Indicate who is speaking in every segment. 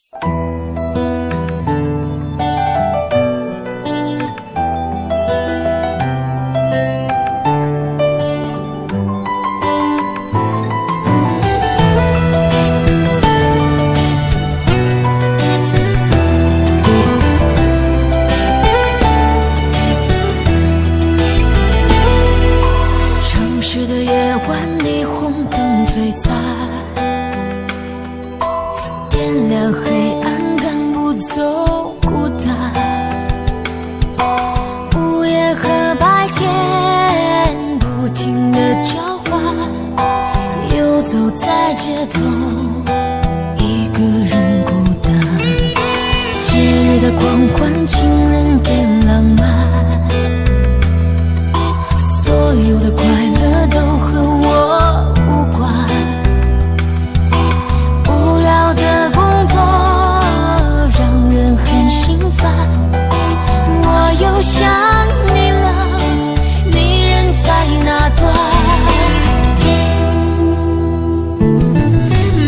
Speaker 1: 城市的夜晚，霓虹灯最在，点亮黑暗，赶不走孤单。午夜和白天不停地交换，游走在街头，一个人孤单。节日的狂欢，情人变浪漫，所有的快乐都和我无关。无聊的工作让人很心烦，我又想你了，你人在哪端？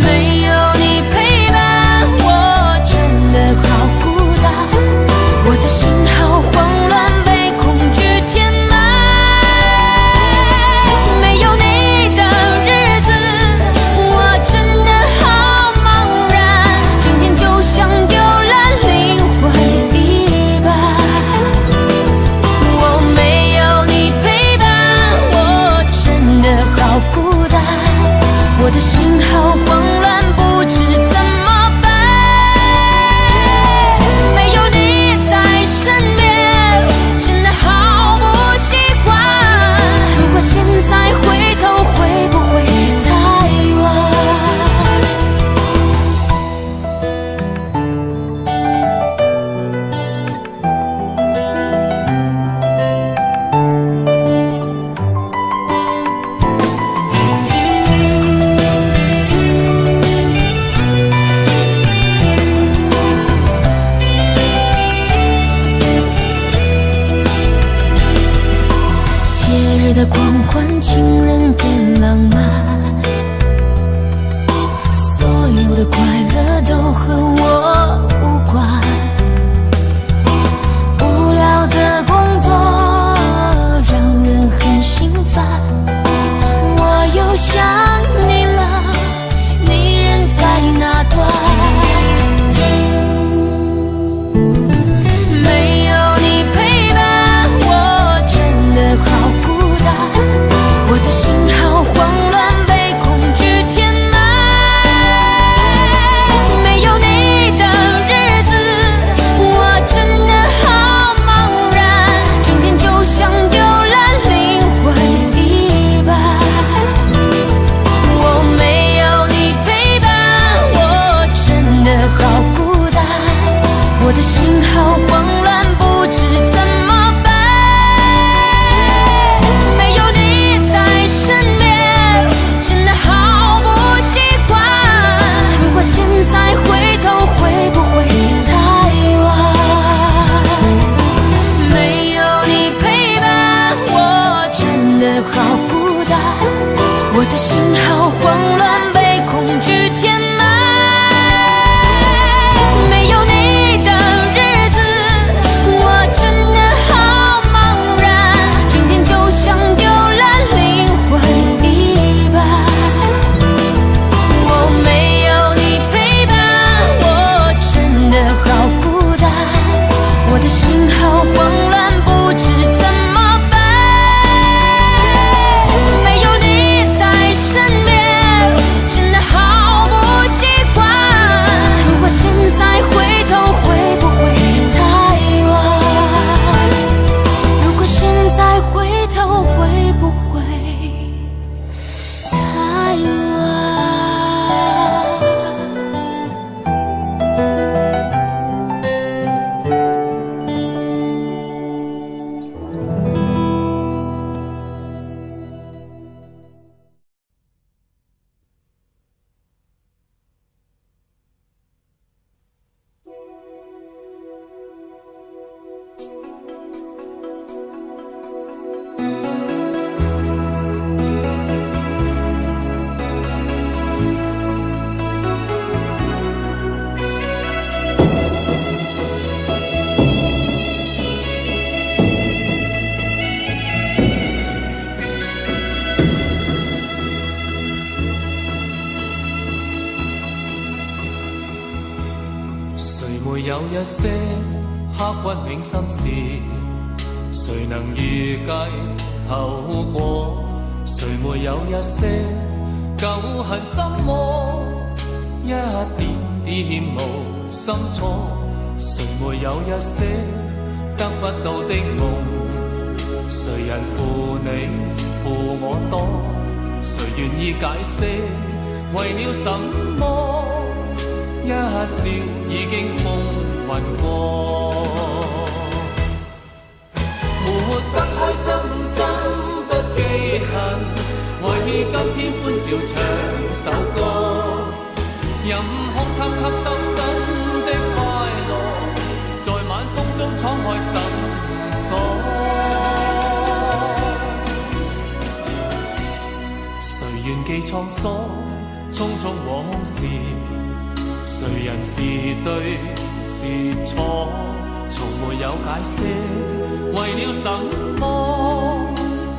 Speaker 1: 没有你陪伴，我真的好孤单，我的心好慌乱，被恐惧填满。没有你的日子，我真的好茫然，整天就像丢了灵魂一般。我没有你陪伴，我真的好孤单，我的心好慌乱，不知怎么办。没有你在身边，真的好不习惯。如果现在回头，会不会太晚？节日的狂欢，情人变浪漫，所有的快乐都和我无关。无聊的工作让人很心烦，我又想你了，你人在哪端？没有你陪伴，我真的好孤单，我的心好慌乱，被恐惧填满。没有你的日子，我真的好茫然，整天就像丢了灵魂一般。我没有你陪伴，我真的好孤单，我的心好慌乱，不知怎么办。没有你在身边，真的好不习惯。如果现在回头，会不会太晚？没有你陪伴，我真的好孤单，我的心好慌乱，被恐惧填满。没有你的日子，
Speaker 2: 沒有一些刻骨銘心事？誰能預計後果？誰沒有一些舊恨心魔？一點點無心錯。誰沒有一些得不到的夢？誰人負你負我多？誰願意解釋為了什麼？一笑已經風雲過，活得開心心不記恨，為今天歡笑唱首歌，任空襟吸收新的快樂，在晚風中敞開心鎖。誰願記滄桑，匆匆往事？誰人是對是錯？從沒有解釋，為了什麼？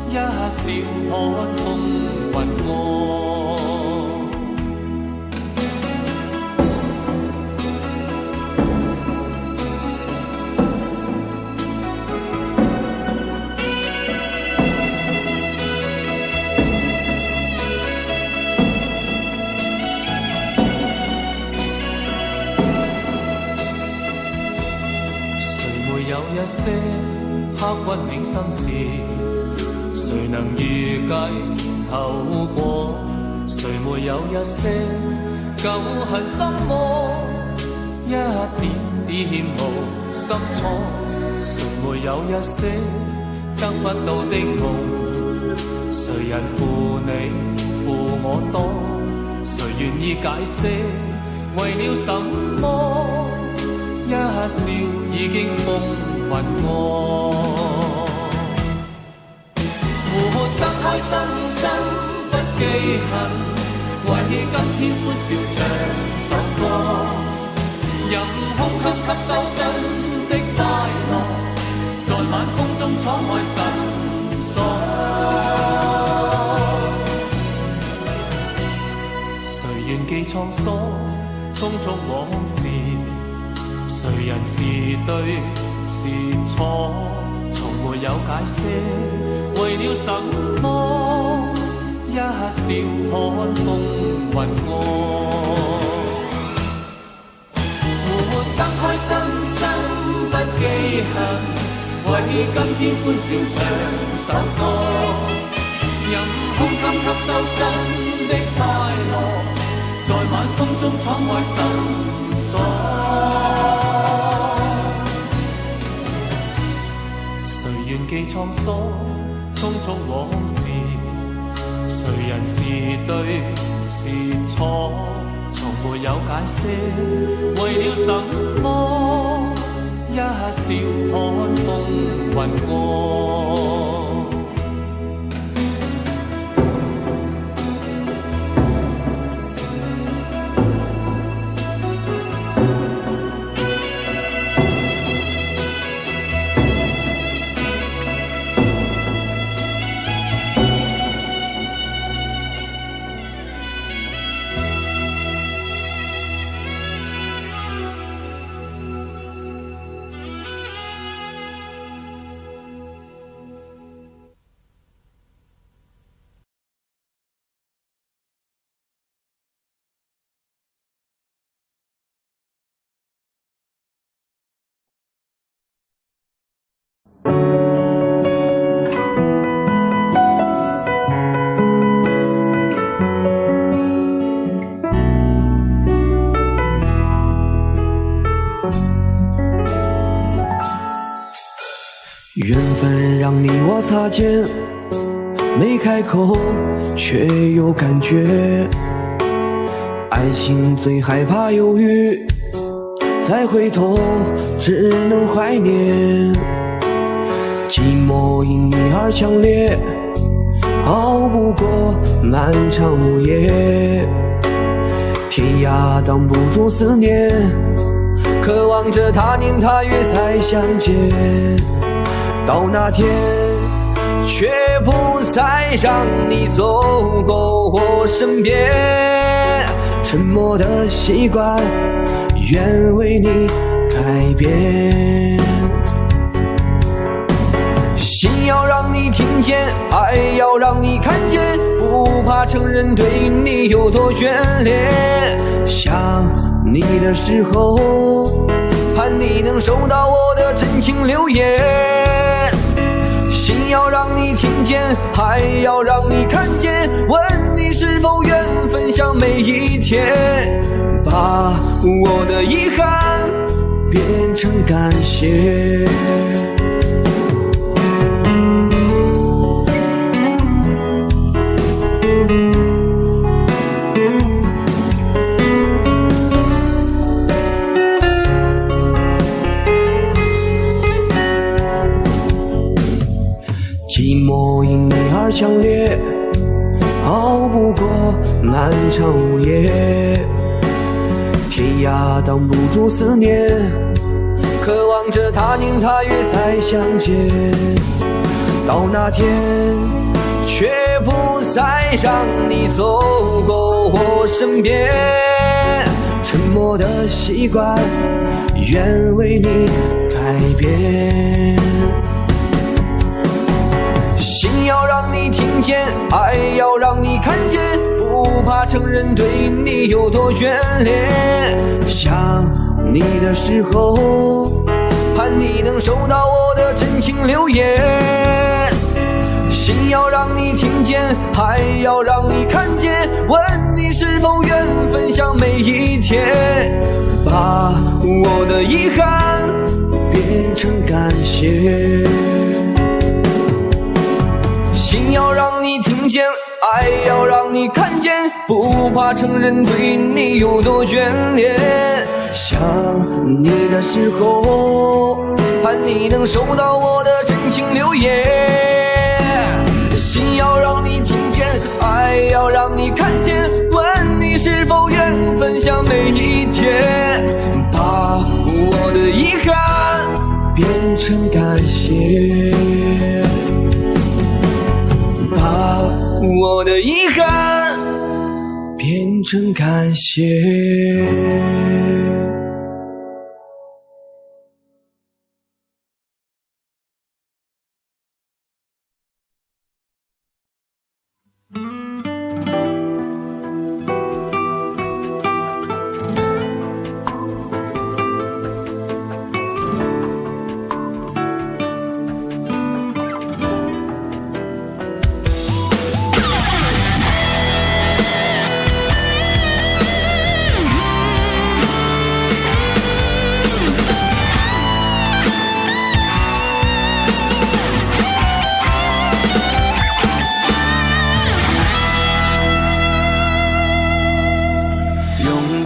Speaker 2: 一笑看風雲過。一些刻骨銘心事，誰能預計後果？誰沒有一些舊恨心魔？一點點無心錯。誰沒有一些得不到的夢？誰人負你負我多？誰願意解釋為了什麼？一笑已經風雲過，活得開心心不記恨，為今天歡笑唱首歌，任空襟吸收新的快樂，在晚風中敞開心鎖。誰願記滄桑，匆匆往事？誰人是對是錯？從沒有解釋，為了什麼？一笑看風雲過，活得開心心不記恨，為今天歡笑唱首歌，任空襟吸收新的快樂，在晚風中敞開心鎖。誰願記滄桑，匆匆往事？誰人是對是錯？從沒有解釋，為了什麼？一笑看風雲過。
Speaker 3: 缘分让你我擦肩，没开口却有感觉。爱情最害怕犹豫，再回头只能怀念。寂寞因你而强烈，熬不过漫长午夜。天涯挡不住思念，渴望着他年他月再相见。到那天，却不再让你走过我身边。沉默的习惯，愿为你改变。心要让你听见，爱要让你看见，不怕承认对你有多眷恋。想你的时候，盼你能收到我的真情留言。心要让你听见，爱要让你看见，问你是否愿分享每一天，把我的遗憾变成感谢。寂寞因你而强烈，熬不过漫长午夜，天涯挡不住思念，渴望着他年他月再相见。到那天却不再让你走过我身边，沉默的习惯，愿为你改变。心要让你听见，爱要让你看见，不怕承认对你有多眷恋。想你的时候，盼你能收到我的真情留言。心要让你听见，爱要让你看见，问你是否愿分享每一天，把我的遗憾变成感谢。心要让你听见，爱要让你看见，不怕承认对你有多眷恋。想你的时候，盼你能收到我的真情留言。心要让你听见，爱要让你看见，问你是否愿分享每一天，把我的遗憾变成感谢。把我的遗憾变成感谢。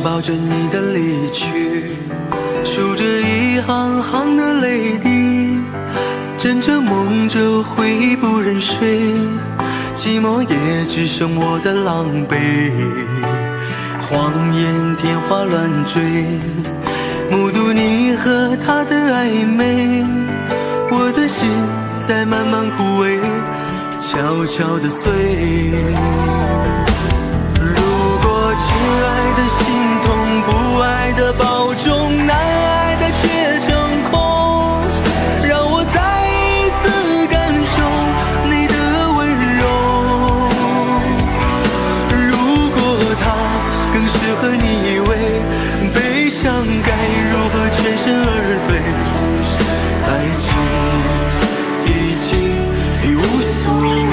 Speaker 4: 抱着你的离去，数着一行行的泪滴，枕着梦着会不忍睡，寂寞也只剩我的狼狈。谎言天花乱坠，目睹你和他的暧昧，我的心在慢慢枯萎，悄悄地碎。亲爱的心痛，不爱的保重，难爱的却成空，让我再一次感受你的温柔。如果他更适合你以为，悲伤该如何全身而退？爱情已经无所谓。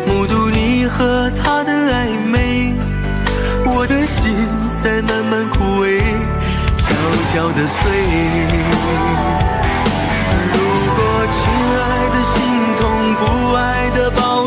Speaker 4: 目睹你和他的暧昧，我的心在慢慢枯萎，悄悄地碎。如果亲爱的心痛，不爱的保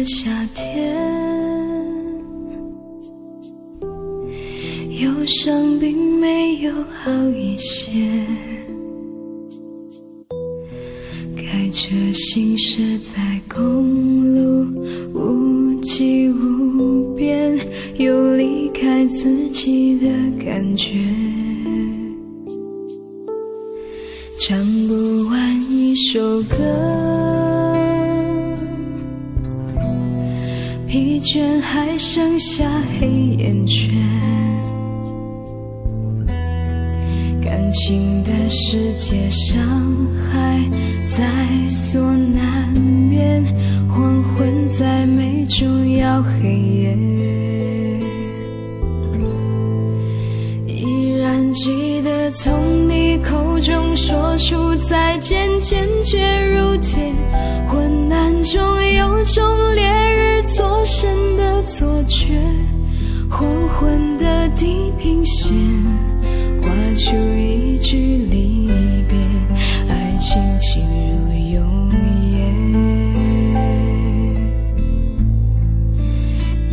Speaker 1: 夏天，忧伤并没有好一些，开着行驶在公路，无际无边，有离开自己的感觉，唱不完一首歌，疲倦还剩下黑眼圈，感情的世界伤害在所难免，黄昏在眉中要黑夜，依然记得从你口中说出再见，坚决如铁，昏暗中有种烈日灼身的错觉，黄昏的地平线画出一句离别，爱情进入永夜，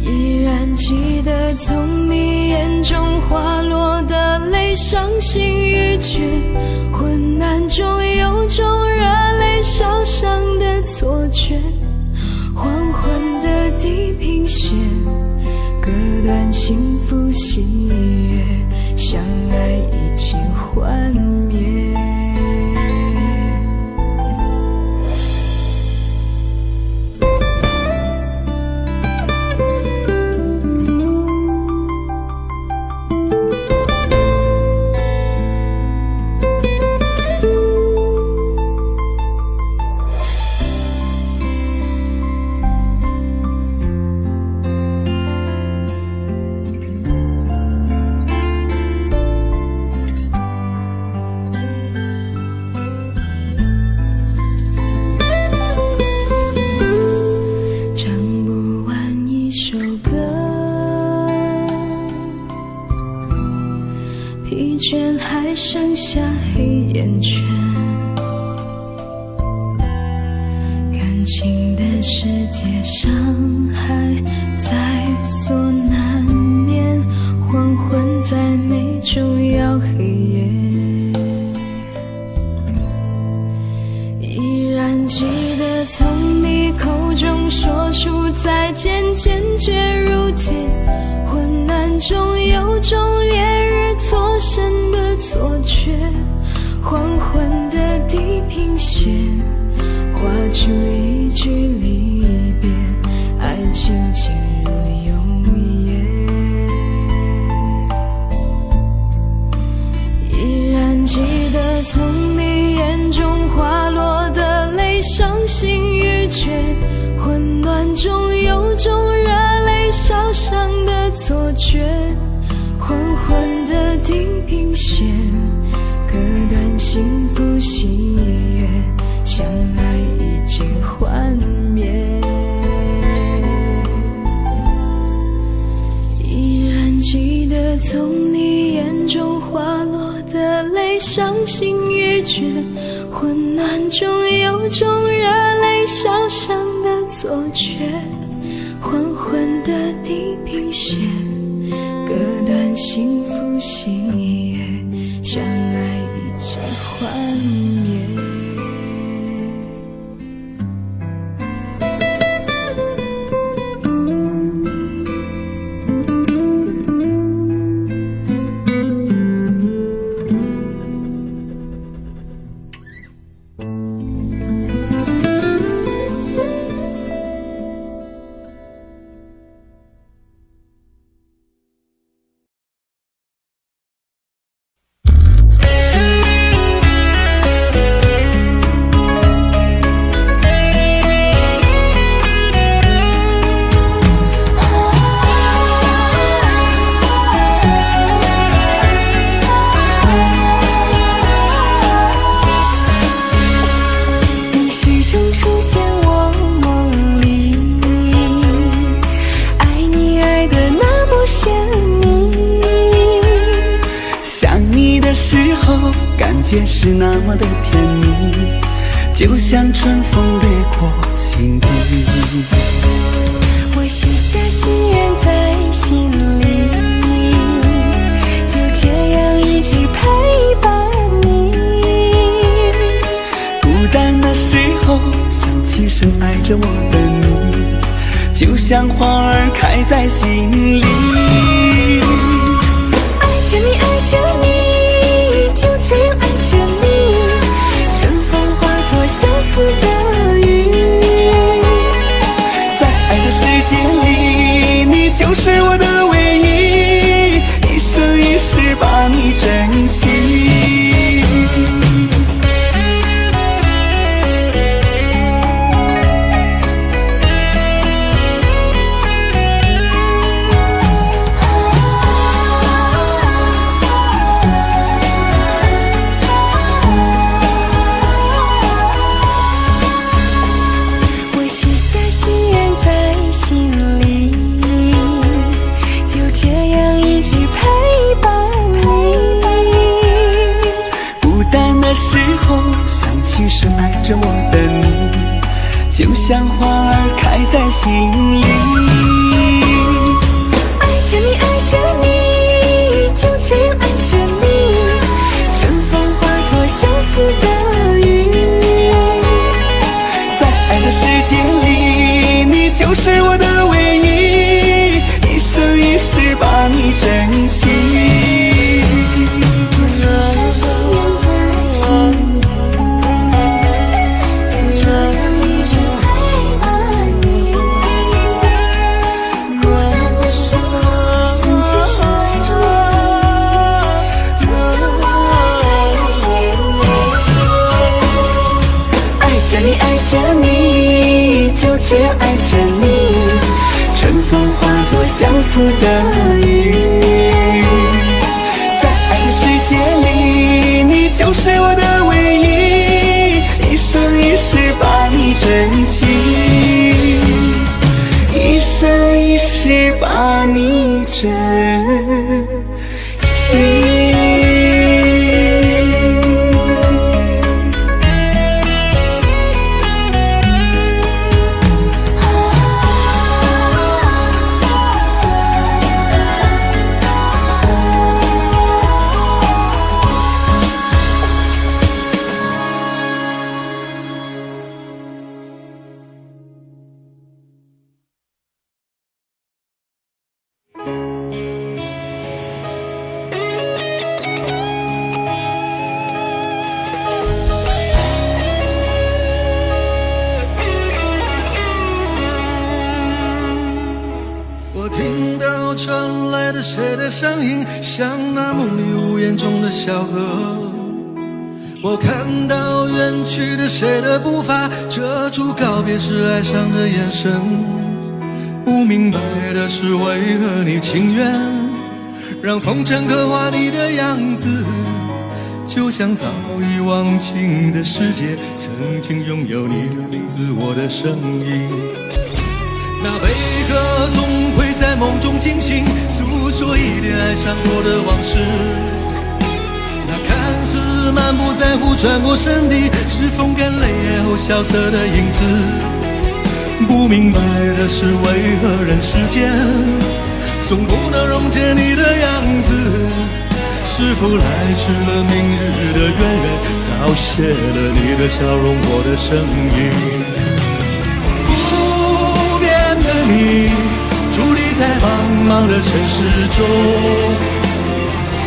Speaker 1: 依然记得从你眼中滑落的泪，伤心欲绝，昏暗中有种热泪烧伤的错觉，黄昏的地平线割断幸福喜悦，相爱已经幻灭。疲倦还剩下黑眼圈，感情的世界伤害在所难免，黄昏在眉中要黑夜，依然记得从你口中说出再见，坚决如铁，昏暗中有种烈日灼身的错觉，黄昏的地平线画出一句离别，爱情进入永夜，依然记得从你眼中滑落的泪，伤心欲绝，混乱中有种热泪烧伤的错觉，黄昏的地平线割断幸福喜悦，相爱已经幻灭，依然记得从你眼中滑落的泪，伤心欲绝，昏暗中有种热泪烧伤的错觉，黄昏的地平线割断幸福喜悦，相爱已经幻灭。
Speaker 5: 感觉是那么的甜蜜，
Speaker 4: 就像春风掠过心底。
Speaker 1: 我许下心愿在心里，就这样一直陪伴你。
Speaker 4: 孤单的时候想起深爱着我的你，就像花儿开在心里。
Speaker 1: 爱着你，爱着你，就这样爱着你，春风化作相思的雨。
Speaker 4: 在爱的世界里，你就是我的唯一，一生一世把你珍惜。时候想起深爱着我的你，就像花儿开在心里。
Speaker 1: 爱着你，爱着你，就这样爱着你，春风化作相思的雨。
Speaker 4: 在爱的世界里，你就是我的唯一，一生一世把你珍惜。爱着你，就这样爱着你，春风化作相思的雨。在爱的世界里，你就是我的唯一，一生一世把你珍惜，一生一世把你珍惜。
Speaker 5: 谁的声音像那梦里无言中的小河，我看到远去的谁的步伐遮住告别时哀伤的眼神，不明白的是为何你情愿让风尘刻画你的样子，就像早已忘情的世界曾经拥有你的名字，我的声音。那悲歌总会在梦中惊醒，诉说一点爱上过的往事。那看似满不在乎转过身的，是风干泪眼后萧瑟的影子。不明白的是为何人世间总不能溶解你的样子，是否来迟了明日的渊源，早谢了你的笑容，我的声音。你伫立在茫茫的城市中，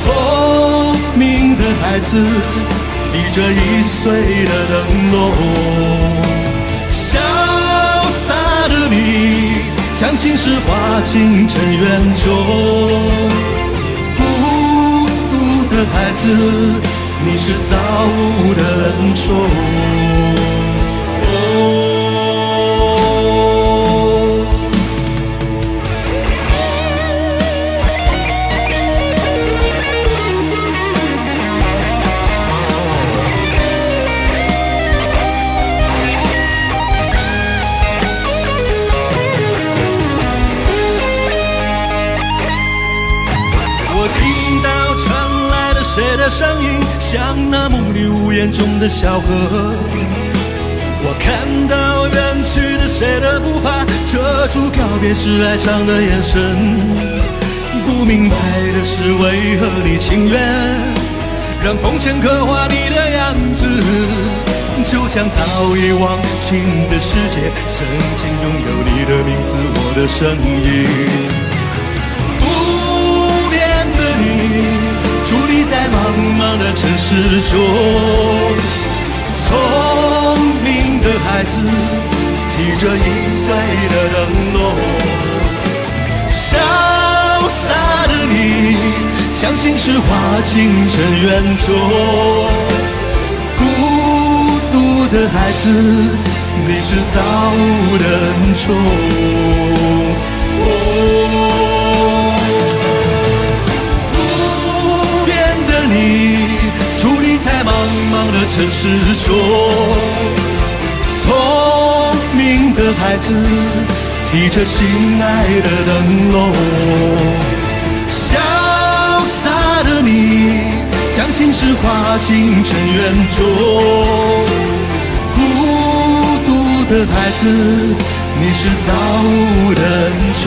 Speaker 5: 聪明的孩子提着易碎的灯笼，潇洒的你将心事化进尘缘中，孤独的孩子你是造物的恩宠。谁的声音像那梦里无言中的小河，我看到远去的谁的步伐，遮住告别时哀伤的眼神。不明白的是，为何你情愿让风尘刻画你的样子，就像早已忘情的世界，曾经拥有你的名字，我的声音。不变的你，伫立在茫茫的城市中。聪明的孩子提着易碎的灯笼，潇洒的你将心事化进尘缘中。孤独的孩子，你是造物的恩宠。不变的你，伫立在茫茫的城市中。聪明的孩子提着心爱的灯笼，潇洒的你将心事化进尘缘中。孤独的孩子，你是造物的恩宠。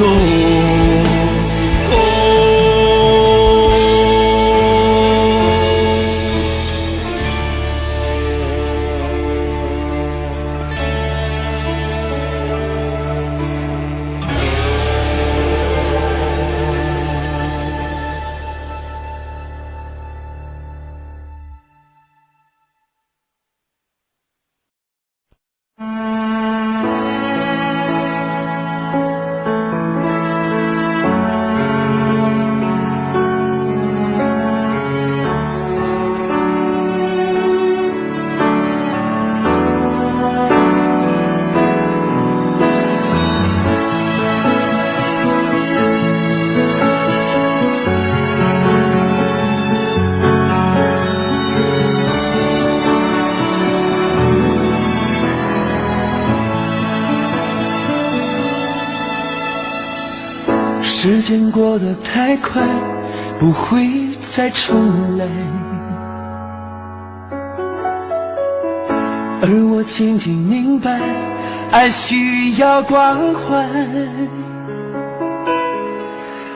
Speaker 4: 时间过得太快，不会再重来，而我渐渐明白，爱需要关怀。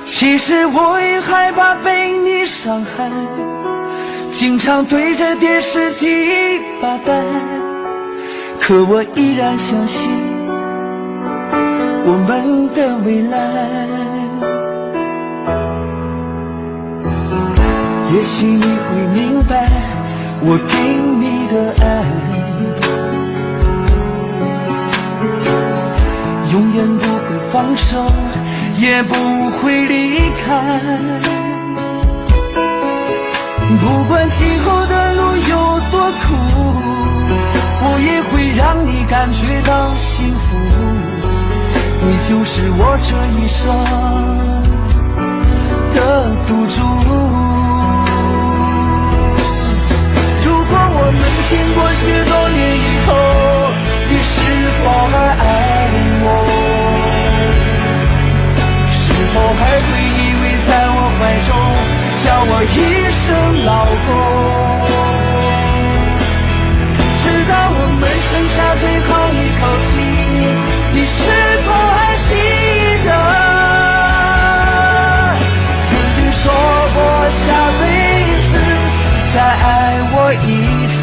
Speaker 4: 其实我也害怕被你伤害，经常对着电视机发呆，可我依然相信我们的未来。也许你会明白我给你的爱，永远不会放手，也不会离开。不管今后的路有多苦，我也会让你感觉到幸福。你就是我这一生的赌注。如果我们经过许多年以后，你是否还爱我？是否还会依偎在我怀中，叫我一声老公？直到我们剩下最后一口气，你是否还记得曾经说过下辈子再爱我一次？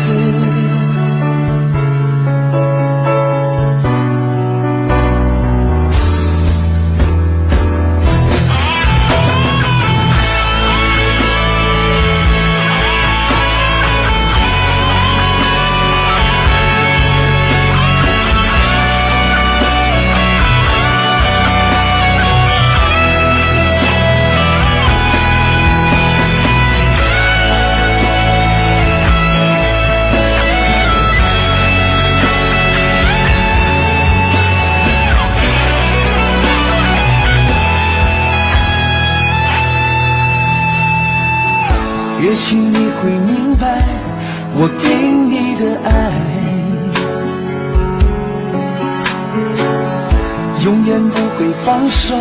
Speaker 4: 也许你会明白我给你的爱，永远不会放手，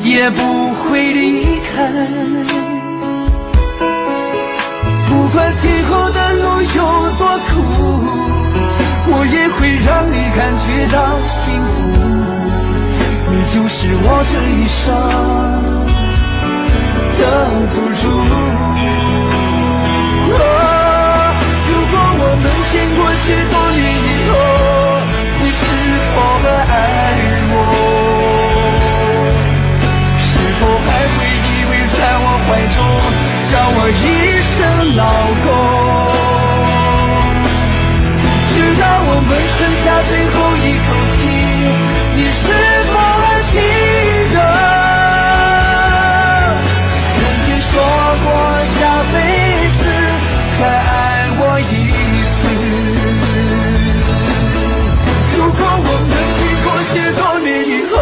Speaker 4: 也不会离开。不管今后的路有多苦，
Speaker 5: 我也会让你感觉到幸福。你就是我这一生的赌注。如果我们经过许多年以后，你是否还爱我？是否还会依偎在我怀中，叫我一声老公？直到我们剩下最后一口气，你是否还记得曾经说过下辈子再爱我一次？如果我们经过许多年以后，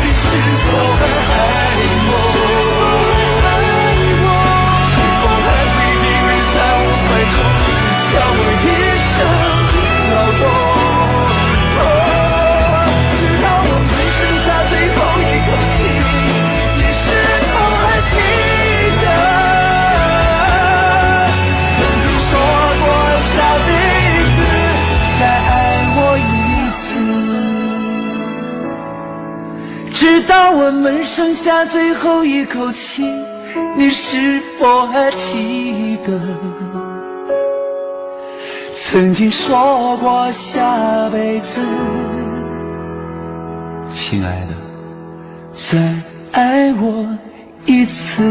Speaker 5: 你是否还爱我？是否还会依偎在我怀中，叫我一声老公？直到我们剩下最后一口气，你是否还记得曾经说过下辈子再爱我一次？直到我们剩下最后一口气，你是否还记得曾经说过下辈子，亲爱的，再爱我一次？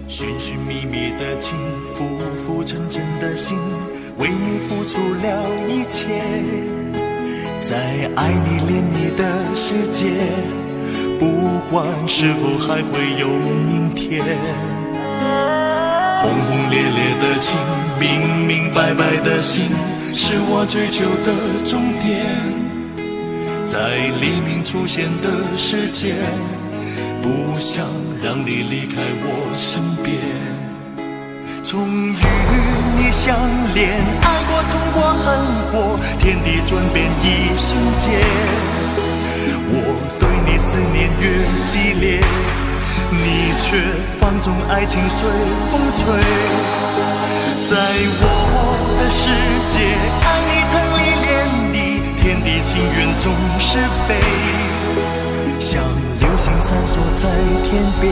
Speaker 6: 寻寻觅觅的情，浮浮沉沉的心，为你付出了一切，在爱你恋你的世界，不管是否还会有明天。轰轰烈烈的情，明明白白的心，是我追求的终点。在黎明出现的世界，不想让你离开我身边。终于你相恋，爱过痛过恨过，天地转变一瞬间。我对你思念越激烈，你却放纵爱情随风吹。在我的世界，爱你疼你恋你，天地情缘总是悲，像流星闪烁在天边，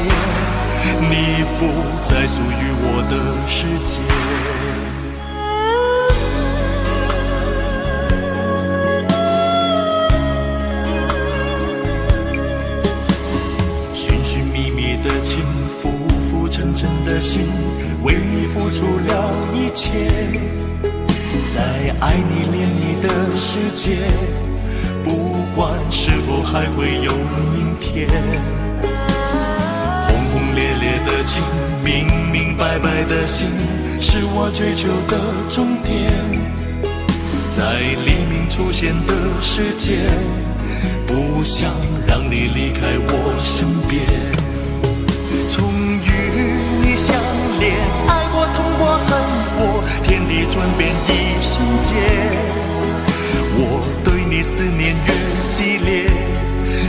Speaker 6: 你不再属于我的世界。寻寻觅觅的情，浮浮沉沉的心，为你付出了一切，在爱你恋你的世界，不管是否还会有明天。轰轰烈烈的情，明明白白的心，是我追求的终点。在黎明出现的世界，不想让你离开我身边。终于你相恋，爱过痛过恨过，天地转变一瞬间。我对你思念越激烈，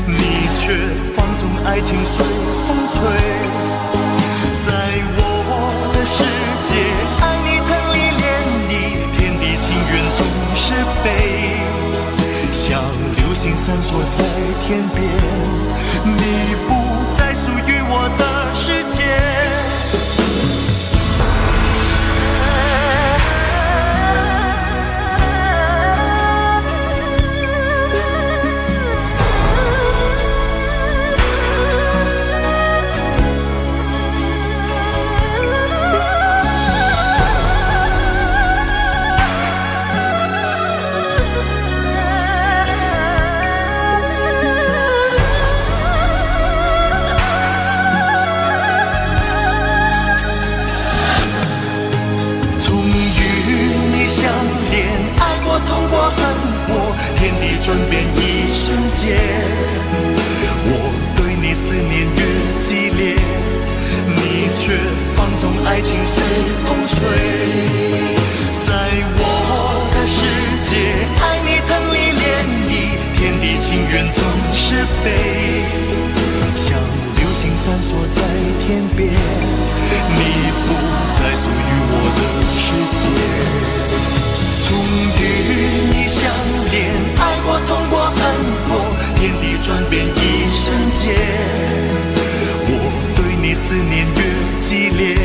Speaker 6: 你却放纵爱情随风吹。在我的世界，爱你疼你恋你，天地情缘总是悲，像流星闪烁在天边，你不再属于我的世界。爱情随风吹。在我的世界，爱你疼你恋你，天地情缘总是悲。像流星闪烁在天边，你不再属于我的世界。终与你相恋，爱过痛过恨过，天地转变一瞬间。我对你思念越激烈，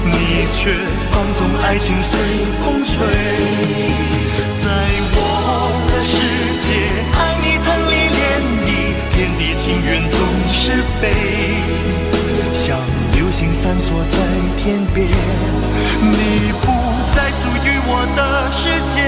Speaker 6: 你却放纵爱情随风吹。在我的世界，爱你疼你恋你，天地情缘总是悲。像流星闪烁在天边，你不再属于我的世界。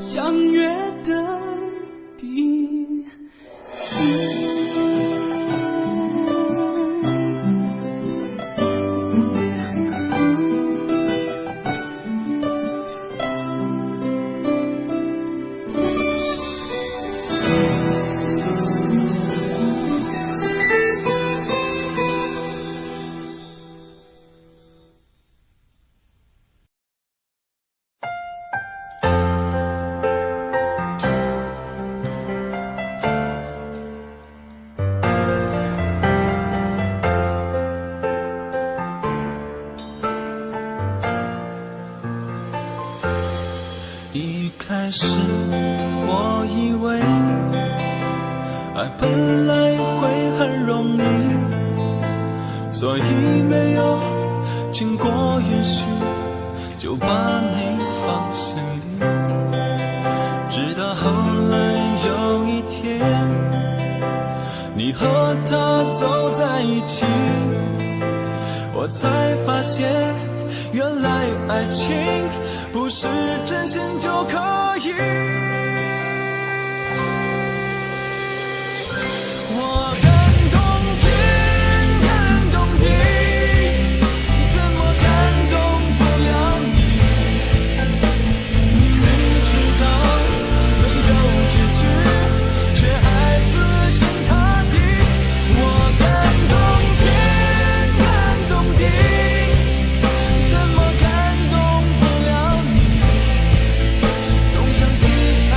Speaker 7: 相约的地。
Speaker 6: 一开始我以为爱本来会很容易，所以没有经过允许就把你放心里。直到后来有一天，你和他走在一起，我才发现原来爱情不是真心就可以。我感动天，感动地，怎么感动不了你？明知道没有结局，却还死心塌地。我感动天，感动地，怎么感动不了你？总相信爱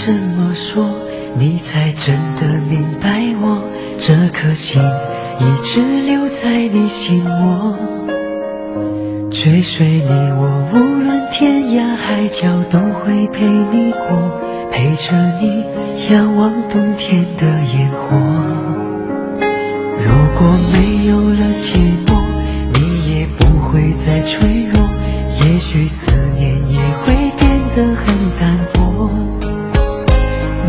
Speaker 8: 这么说，你才真的明白我这颗心一直留在你心窝。追随你我无论天涯海角都会陪你过，陪着你仰望冬天的烟火。如果没有了寂寞，你也不会再脆弱，也许思念也会变得很淡薄。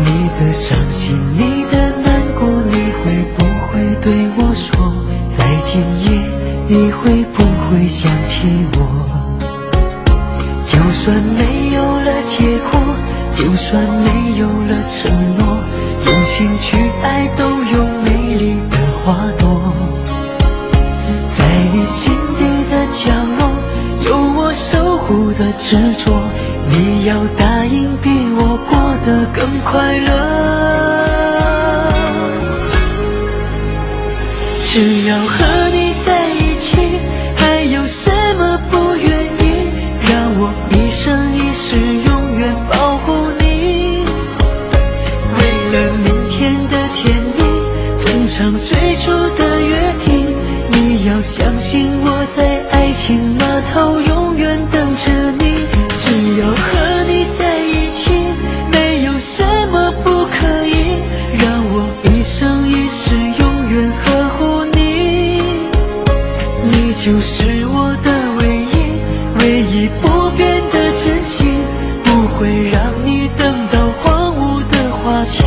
Speaker 8: 你的伤心，你的难过，你会不会对我说在今夜，你会不会想起我？就算没有了结果，就算没有了承诺，用心去爱都有美丽的花朵。在你心底的角落，有我守护的执着，你要答应比我过得更快乐。只要和你在一起，还有什么不愿意？让我一生一世永远保护你。为了明天的甜蜜，珍藏最初的约定，你要相信我在爱情码头永远等着你。只要和你在一起，没有什么不可以，让我一生一世永远呵护你。你就是我的唯一，唯一不变的真心，不会让你等到荒芜的花期。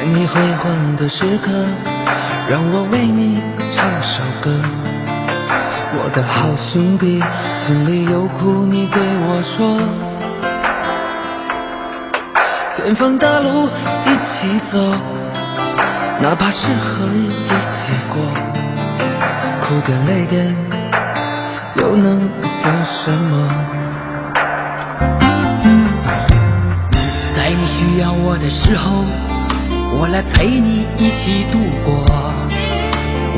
Speaker 8: 在你辉煌的时刻，让我为你唱首歌。我的好兄弟，心里有苦你对我说。前方大路一起走，哪怕是河一起过，哭点累点又能算什么？在你需要我的时候，我来陪你一起度过。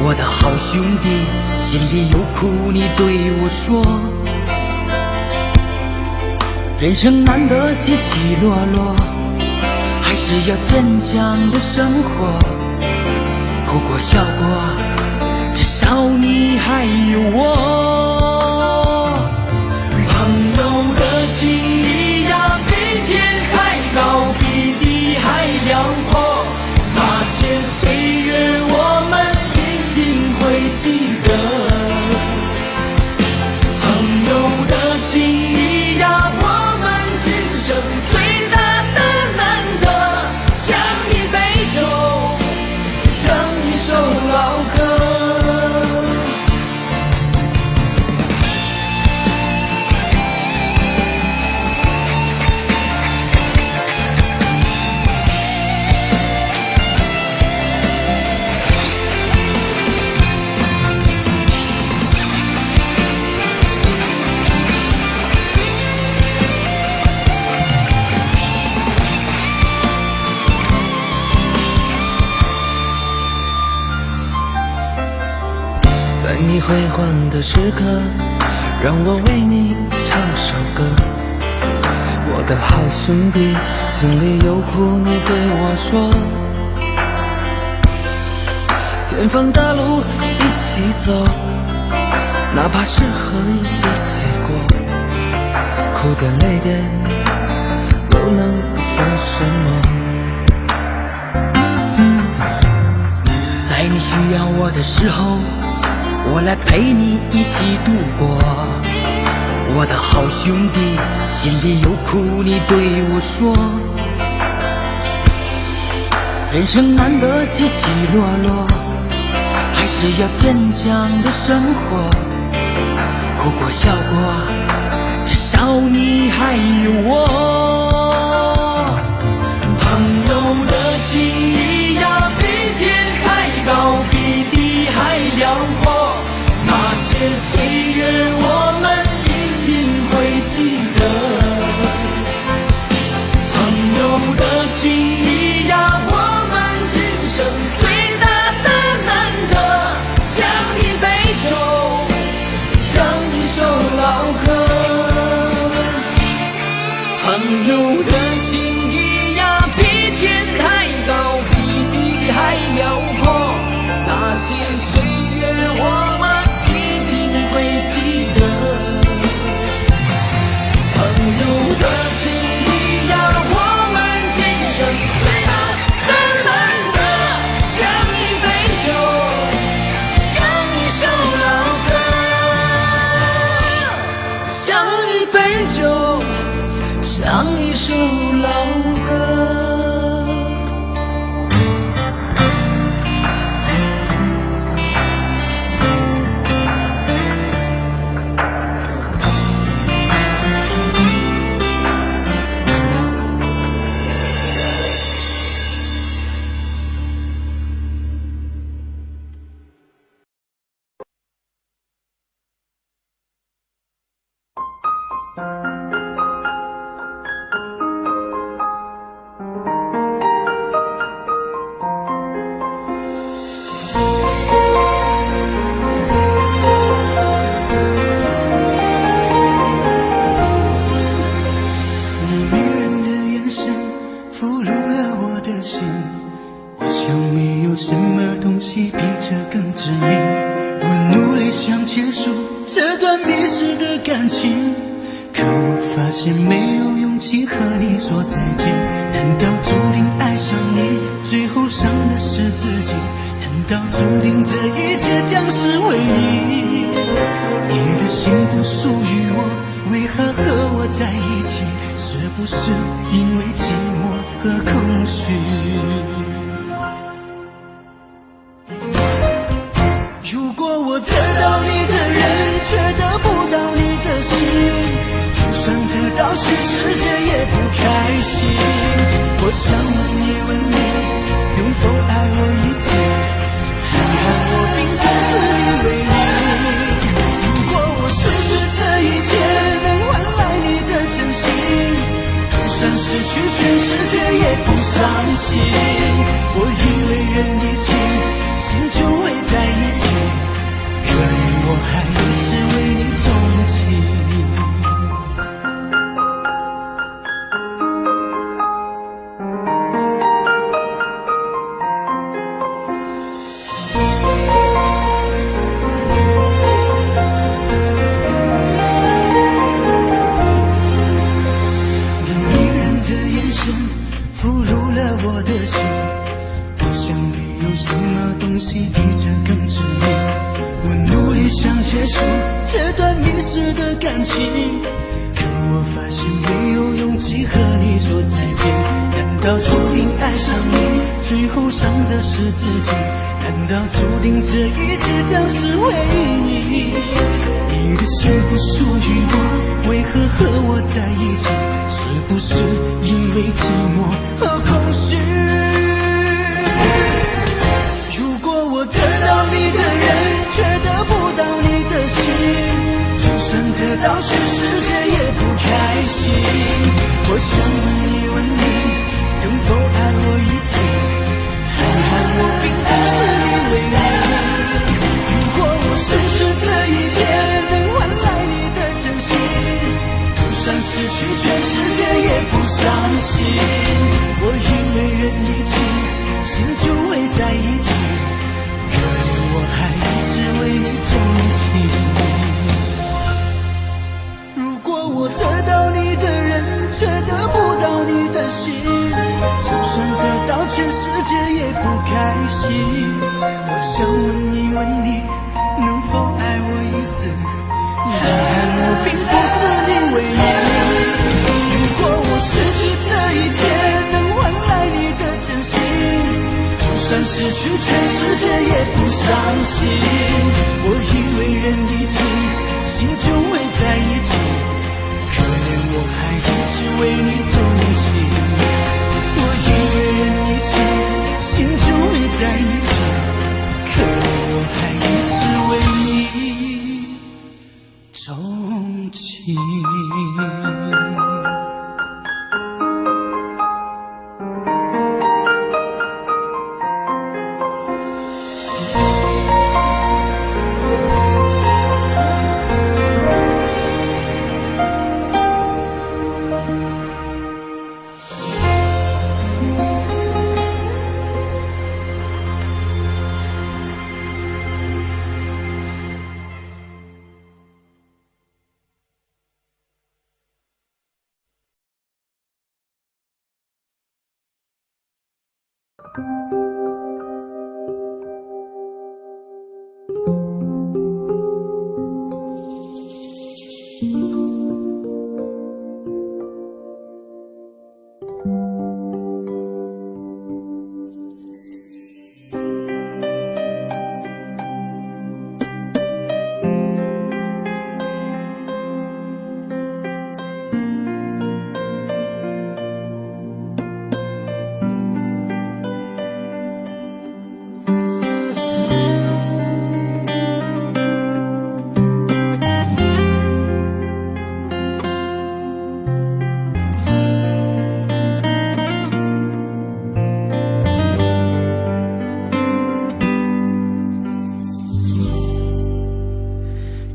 Speaker 8: 我的好兄弟，心里有苦你对我说。人生难得起起落落，还是要坚强的生活。哭过笑过，至少你还有我。朋友的情谊呀，比天还高，比地还辽阔。那些岁月我们一定会记得。朋友的情谊呀，我们今生最大的难得。像一杯酒，像一首老歌。在你辉煌的时刻，让我为你唱首歌。我的好兄弟，心里有苦你对我说。前方大路一起走，哪怕是河一起过，哭点累点又能算什么？在你需要我的时候，我来陪你一起度过。我的好兄弟，心里有苦你对我说。人生难得起起落落，还是要坚强的生活。哭过笑过，至少你还有我。朋友的情谊呀，比天还高，比地还辽阔。那些岁月我们一定会记得。朋友的情谊呀，我们今生最大的难得。像一杯酒，像一首老歌。朋友的情谊呀，比天还高，比地还辽阔。那些岁月我们会记得。朋友的情谊呀，我们今生最大的难得。像一杯酒，像一首老歌。像一杯酒，像一首老歌。
Speaker 9: 发现没有勇气和你说再见，难道注定爱上你，最后伤的是自己？难道注定这一切将是唯一？你的幸福属于我，为何和我在一起？是不是因为寂寞和空虚？伤心。我以为人一起，心就会在一起，可怜我还一直为你钟情。这段迷失的感情，可我发现没有勇气和你说再见。难道注定爱上你，最后伤的是自己？难道注定这一切将是回忆？你的心不属于我，为何和我在一起？是不是因为寂寞和空虚？如果我得到你的人，却得不到你的心，就算得到全世界也不开心。我想问你，能否爱我一次？看看我并不是你唯一。如果我失去这一切，能换来你的真心，就算失去全世界也不伤心。我以为人一起，心就会在一起，可怜我还一直为你钟情。如果我得到你的人，却得不到你的心，就算得到全世界也不开心。我想问一问你，能否爱我一次？看看我并不是你唯一。如果我失去这一切，能换来你的真心，就算失去全世界也不伤心。我以为人一起，心就会在一起，可怜我还一直为你钟情。我以为人一起，心就会在一起，可怜我还一直为你钟情。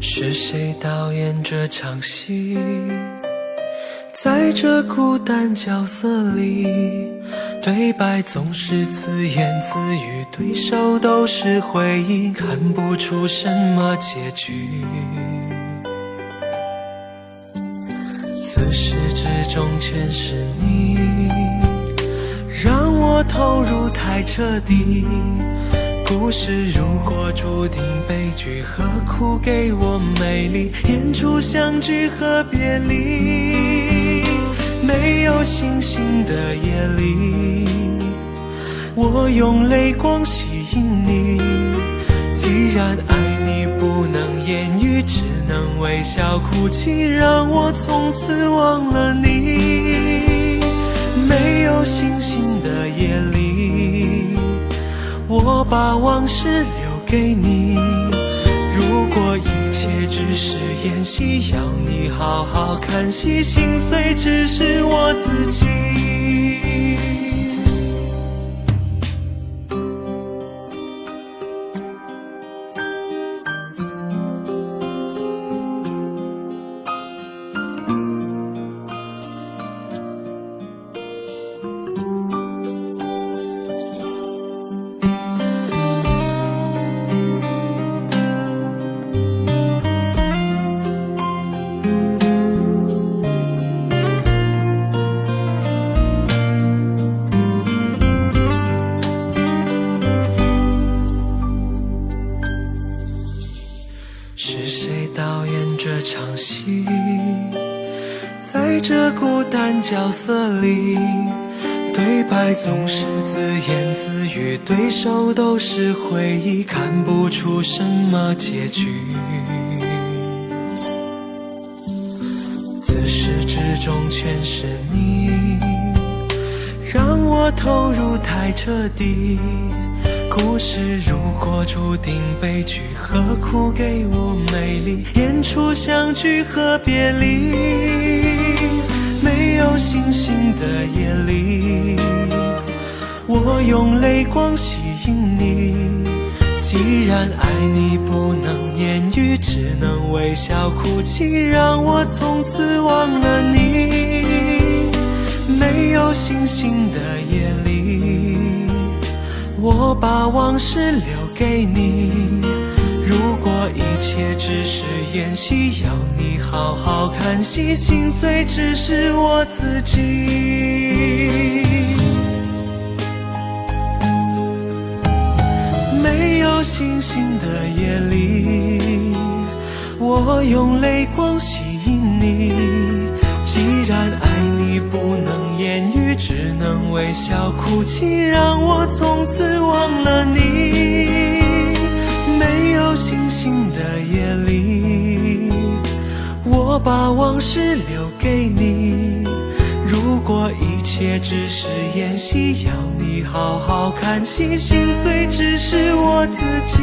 Speaker 6: 是谁导演这场戏？在这孤单角色里，对白总是自言自语，对手都是回忆，看不出什么结局。自始至终全是你，让我投入太彻底。故事如果注定悲剧，何苦给我美丽？演出相聚和别离，没有星星的夜里，我用泪光吸引你。既然爱你不能言语，只能微笑哭泣，让我从此忘了你。没有星星的夜里，我把往事留给你。如果一切只是演戏，要你好好看戏，心碎只是我自己。
Speaker 4: 场戏，在这孤单角色里，对白总是自言自语，对手都是回忆，看不出什么结局。自始至终全是你，让我投入太彻底。故事如果注定悲剧，何苦给我美丽？演出相聚和别离，没有星星的夜里，我用泪光吸引你。既然爱你不能言语，只能微笑哭泣，让我从此忘了你。没有星星的夜里，我把往事留给你。如果一切只是演戏，要你好好看戏，心碎只是我自己。没有星星的夜里，我用泪光吸引你。既然爱你不能言语，只能微笑哭泣，让我从此忘了你。没有星星的夜里，我把往事留给你。如果一切只是演戏，要你好好看戏，心碎只是我自己。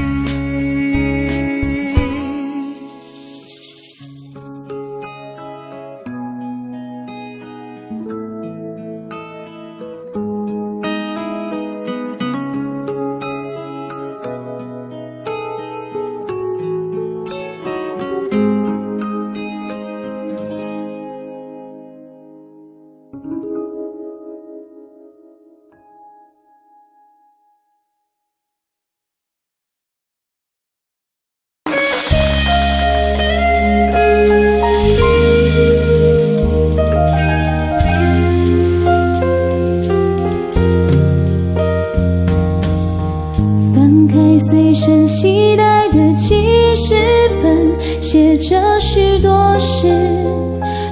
Speaker 1: 随身携带的记事本，写着许多事，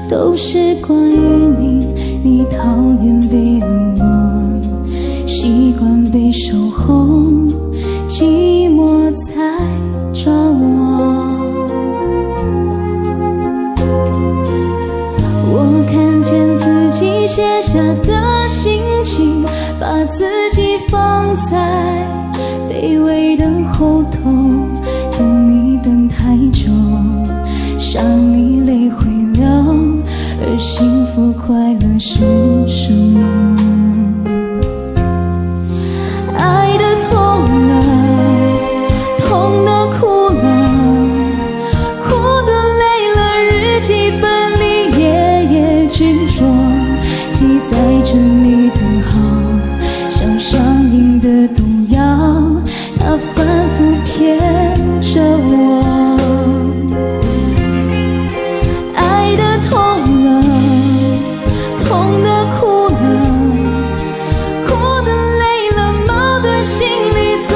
Speaker 1: 都是关于你。你讨厌被冷落，习惯被守候，寂寞才找我。我看见自己写下的心情，把自己放在卑微的后头，等你等太久，伤你泪会流，而幸福快乐是什么？爱的痛了，痛的哭了，哭的累了，日记本里夜夜执着，记载着你的好，像上瘾的毒药，它反复骗着我。爱的痛了，痛的哭了，哭的累了，矛盾心里总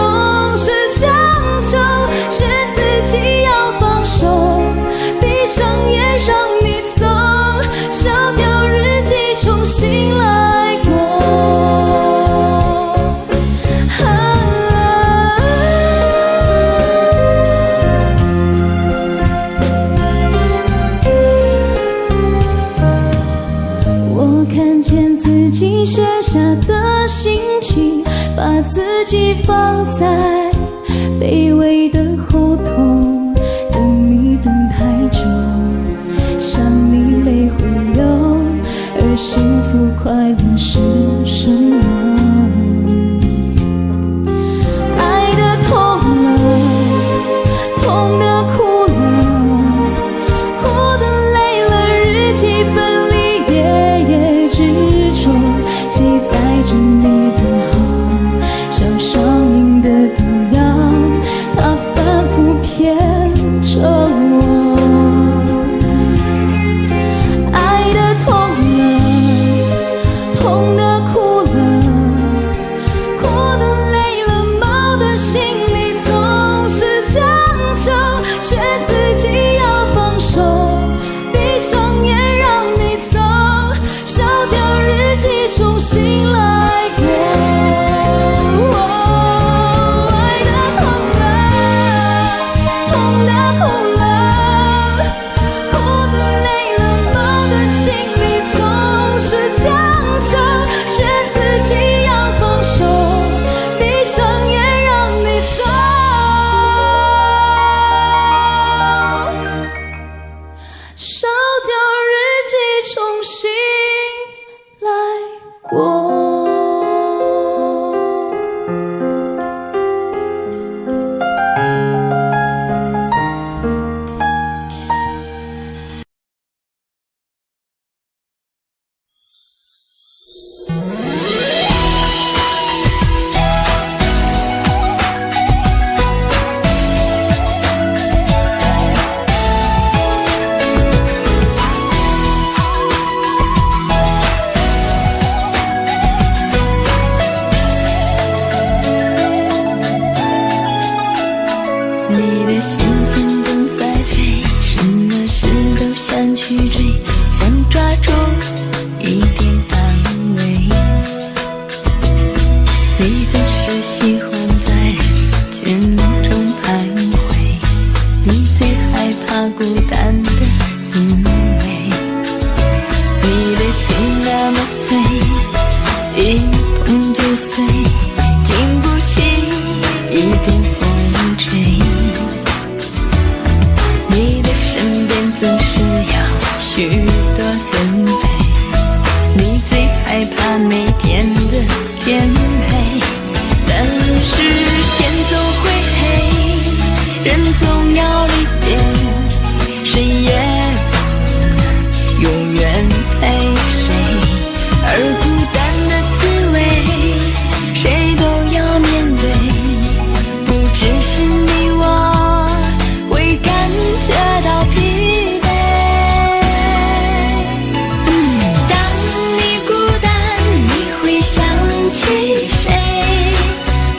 Speaker 1: 是强求，是自己要放手，闭上眼让你走，烧掉日记重新来过。写下的心情，把自己放在卑微的后头，等你等太久，想你泪会流，而幸福快乐是什么？爱的痛了，痛的哭了，哭的累了，日记本里夜夜执着，记载着你的好，像上瘾的毒药，它反复骗着我。爱的痛了，痛的哭了，你总是喜欢在人群中徘徊，你最害怕孤单的滋味。你的心那么脆，一碰就碎，经不起一点风吹。你的身边总是要许多人陪，你最害怕每天的天黑。但是天总会黑，人总要离别，谁也不能永远陪谁。而孤单的滋味，谁都要面对，不只是你我会感觉到疲惫。当你孤单，你会想起谁？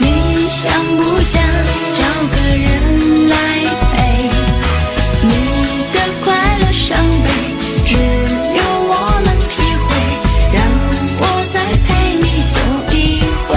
Speaker 1: 你想不想找个人来陪？你的快乐伤悲，只有我能体会，让我再陪你走一回。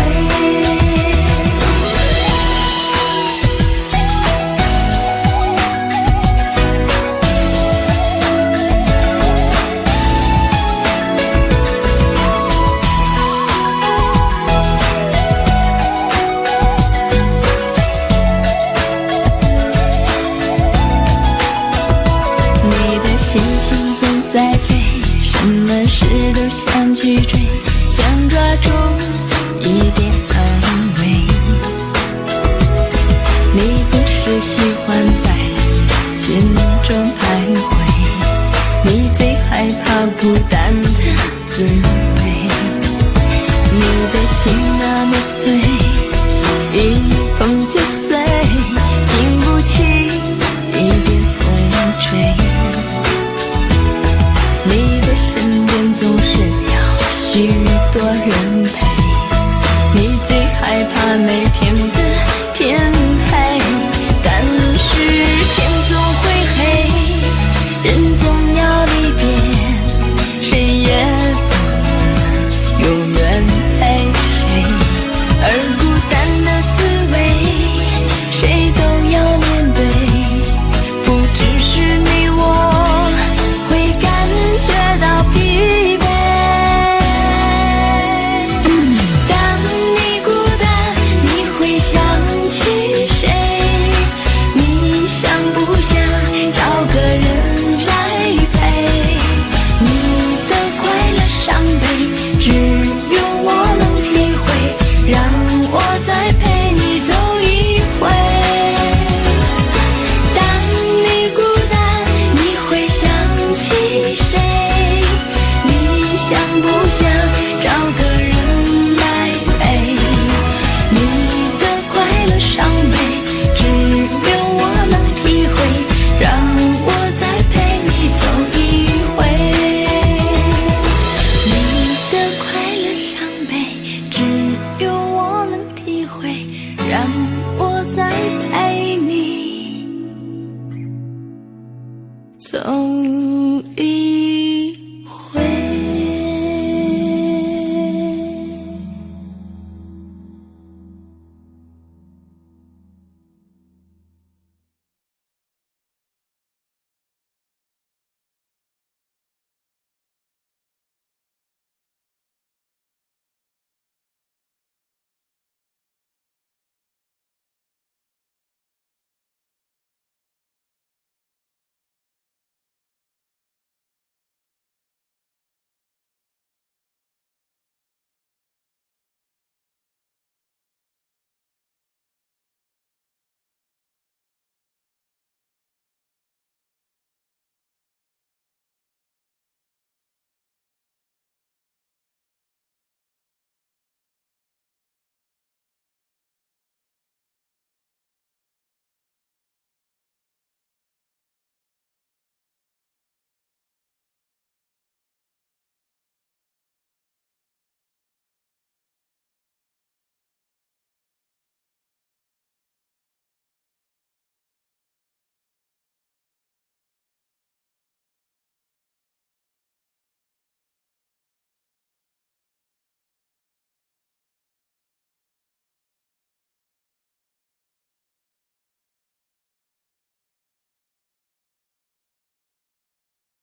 Speaker 1: 你的心情总在飞，什么事都想去追，想抓住一点安慰。你总是喜欢在人群中徘徊，你最害怕孤单的滋味。你的心那么脆，一碰就碎，经不起一点风吹。你的身边总是要许多人陪，你最害怕每天